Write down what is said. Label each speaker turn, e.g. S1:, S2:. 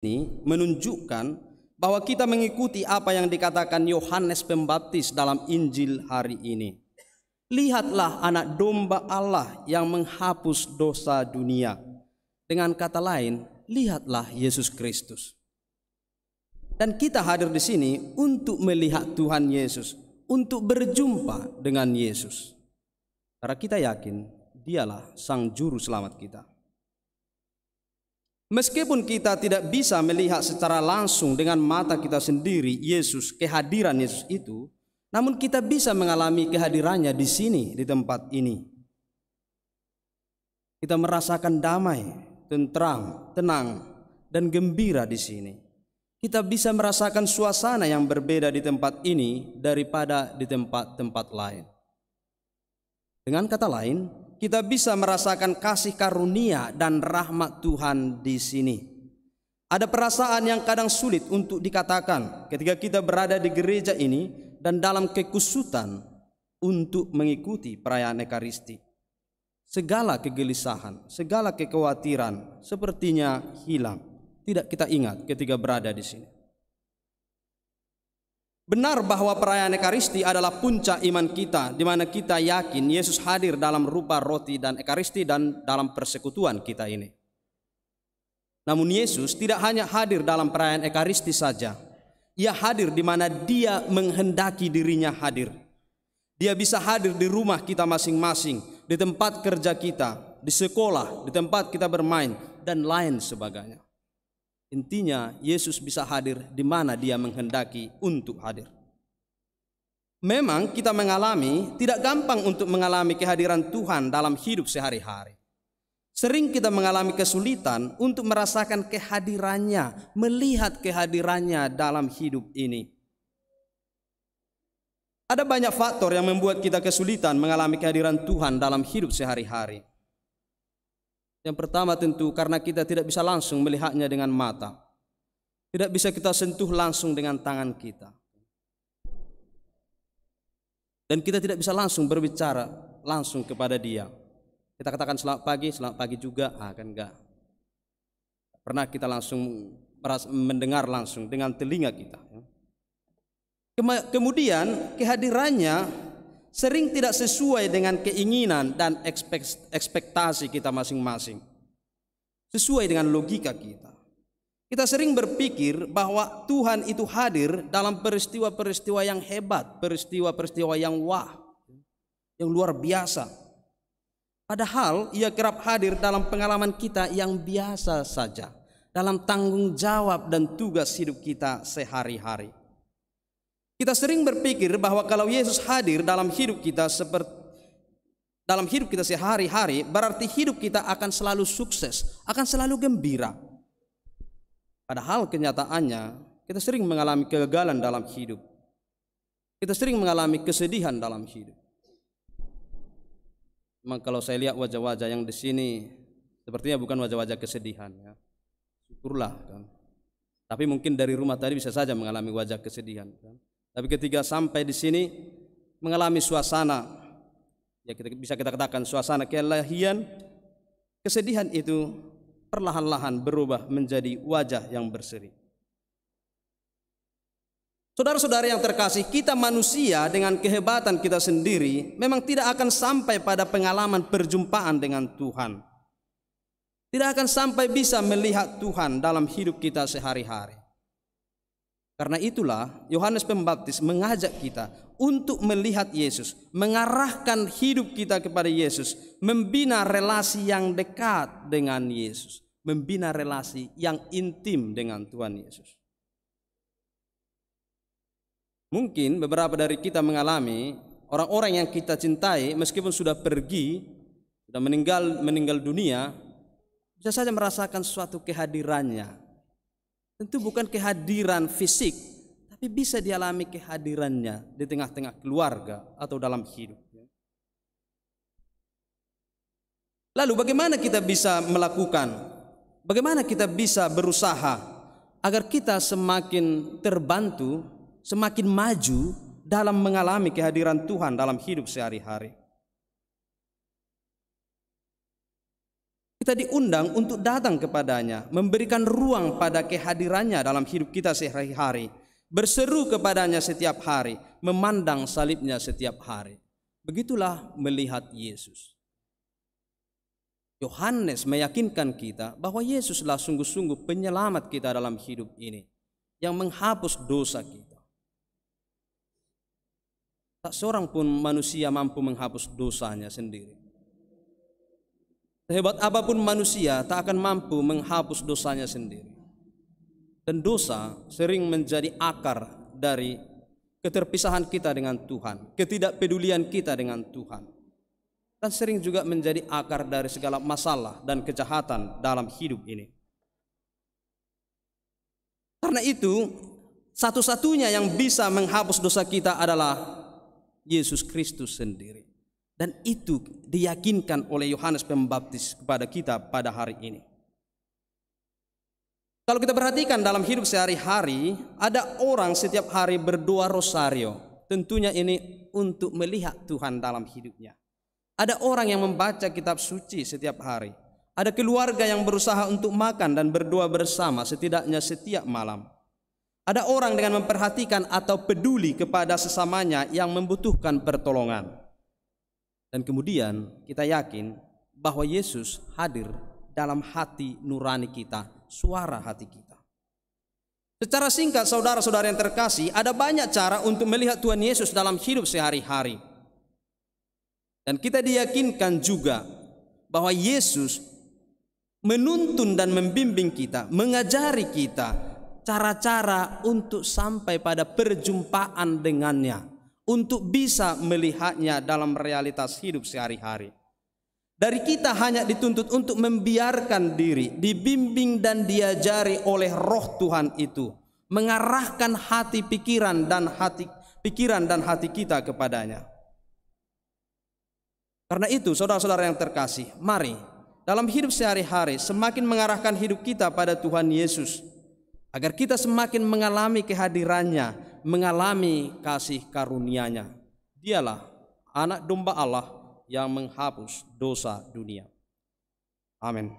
S1: ini menunjukkan bahwa kita mengikuti apa yang dikatakan Yohanes Pembaptis dalam Injil hari ini. Lihatlah anak domba Allah yang menghapus dosa dunia. Dengan kata lain, lihatlah Yesus Kristus. Dan kita hadir di sini untuk melihat Tuhan Yesus, untuk berjumpa dengan Yesus. Karena kita yakin Dialah Sang Juru Selamat kita. Meskipun kita tidak bisa melihat secara langsung dengan mata kita sendiri Yesus, kehadiran Yesus itu, namun kita bisa mengalami kehadirannya di sini, di tempat ini. Kita merasakan damai, tentram, tenang, dan gembira di sini. Kita bisa merasakan suasana yang berbeda di tempat ini daripada di tempat-tempat lain. Dengan kata lain, kita bisa merasakan kasih karunia dan rahmat Tuhan di sini. Ada perasaan yang kadang sulit untuk dikatakan ketika kita berada di gereja ini dan dalam kekusutan untuk mengikuti perayaan Ekaristi. Segala kegelisahan, segala kekhawatiran sepertinya hilang. Tidak kita ingat ketika berada di sini. Benar bahwa perayaan Ekaristi adalah puncak iman kita, di mana kita yakin Yesus hadir dalam rupa roti dan Ekaristi dan dalam persekutuan kita ini. Namun Yesus tidak hanya hadir dalam perayaan Ekaristi saja. Ia hadir di mana Dia menghendaki dirinya hadir. Dia bisa hadir di rumah kita masing-masing, di tempat kerja kita, di sekolah, di tempat kita bermain, dan lain sebagainya. Intinya Yesus bisa hadir di mana Dia menghendaki untuk hadir. Memang kita tidak gampang untuk mengalami kehadiran Tuhan dalam hidup sehari-hari. Sering kita mengalami kesulitan untuk merasakan kehadirannya, melihat kehadirannya dalam hidup ini. Ada banyak faktor yang membuat kita kesulitan mengalami kehadiran Tuhan dalam hidup sehari-hari. Yang pertama tentu karena kita tidak bisa langsung melihatnya dengan mata. Tidak bisa kita sentuh langsung dengan tangan kita. Dan kita tidak bisa langsung berbicara langsung kepada Dia. Kita katakan selamat pagi juga, kan enggak. Pernah kita langsung mendengar langsung dengan telinga kita. Kemudian kehadirannya sering tidak sesuai dengan keinginan dan ekspektasi kita masing-masing. Sesuai dengan logika kita. Kita sering berpikir bahwa Tuhan itu hadir dalam peristiwa-peristiwa yang hebat, peristiwa-peristiwa yang yang luar biasa. Padahal Ia kerap hadir dalam pengalaman kita yang biasa saja, dalam tanggung jawab dan tugas hidup kita sehari-hari. Kita sering berpikir bahwa kalau Yesus hadir dalam hidup kita sehari-hari, berarti hidup kita akan selalu sukses, akan selalu gembira. Padahal kenyataannya kita sering mengalami kegagalan dalam hidup. Kita sering mengalami kesedihan dalam hidup. Memang kalau saya lihat wajah-wajah yang di sini sepertinya bukan wajah-wajah kesedihan, ya. Syukurlah kan. Tapi mungkin dari rumah tadi bisa saja mengalami wajah kesedihan, kan. Tapi ketika sampai di sini mengalami suasana, ya bisa kita katakan suasana kelahian, kesedihan itu perlahan-lahan berubah menjadi wajah yang berseri. Saudara-saudara yang terkasih, kita manusia dengan kehebatan kita sendiri memang tidak akan sampai pada pengalaman perjumpaan dengan Tuhan. Tidak akan sampai bisa melihat Tuhan dalam hidup kita sehari-hari. Karena itulah Yohanes Pembaptis mengajak kita untuk melihat Yesus, mengarahkan hidup kita kepada Yesus, membina relasi yang dekat dengan Yesus, membina relasi yang intim dengan Tuhan Yesus. Mungkin beberapa dari kita mengalami orang-orang yang kita cintai meskipun sudah pergi, sudah meninggal dunia, bisa saja merasakan suatu kehadirannya. Tentu bukan kehadiran fisik, tapi bisa dialami kehadirannya di tengah-tengah keluarga atau dalam hidup. Lalu bagaimana kita bisa melakukan? Bagaimana kita bisa berusaha agar kita semakin terbantu, semakin maju dalam mengalami kehadiran Tuhan dalam hidup sehari-hari? Kita diundang untuk datang kepadanya, memberikan ruang pada kehadirannya dalam hidup kita sehari-hari, berseru kepadanya setiap hari, memandang salibnya setiap hari. Begitulah melihat Yesus. Yohanes meyakinkan kita bahwa Yesuslah sungguh-sungguh penyelamat kita dalam hidup ini, yang menghapus dosa kita. Tak seorang pun manusia mampu menghapus dosanya sendiri. Sehebat apapun manusia tak akan mampu menghapus dosanya sendiri. Dan dosa sering menjadi akar dari keterpisahan kita dengan Tuhan, ketidakpedulian kita dengan Tuhan. Dan sering juga menjadi akar dari segala masalah dan kejahatan dalam hidup ini. Karena itu, satu-satunya yang bisa menghapus dosa kita adalah Yesus Kristus sendiri. Dan itu diyakinkan oleh Yohanes Pembaptis kepada kita pada hari ini. Kalau kita perhatikan dalam hidup sehari-hari, ada orang setiap hari berdoa rosario. Tentunya ini untuk melihat Tuhan dalam hidupnya. Ada orang yang membaca kitab suci setiap hari. Ada keluarga yang berusaha untuk makan dan berdoa bersama setidaknya setiap malam. Ada orang dengan memperhatikan atau peduli kepada sesamanya yang membutuhkan pertolongan. Dan kemudian kita yakin bahwa Yesus hadir dalam hati nurani kita, suara hati kita. Secara singkat, saudara-saudara yang terkasih, ada banyak cara untuk melihat Tuhan Yesus dalam hidup sehari-hari. Dan kita diyakinkan juga bahwa Yesus menuntun dan membimbing kita, mengajari kita cara-cara untuk sampai pada perjumpaan dengannya, untuk bisa melihatnya dalam realitas hidup sehari-hari. Dari kita hanya dituntut untuk membiarkan diri dibimbing dan diajari oleh Roh Tuhan itu, mengarahkan hati pikiran dan hati kita kepadanya. Karena itu, saudara-saudara yang terkasih, mari dalam hidup sehari-hari semakin mengarahkan hidup kita pada Tuhan Yesus, agar kita semakin mengalami kehadirannya, mengalami kasih karunia-Nya. Dialah anak domba Allah yang menghapus dosa dunia. Amin.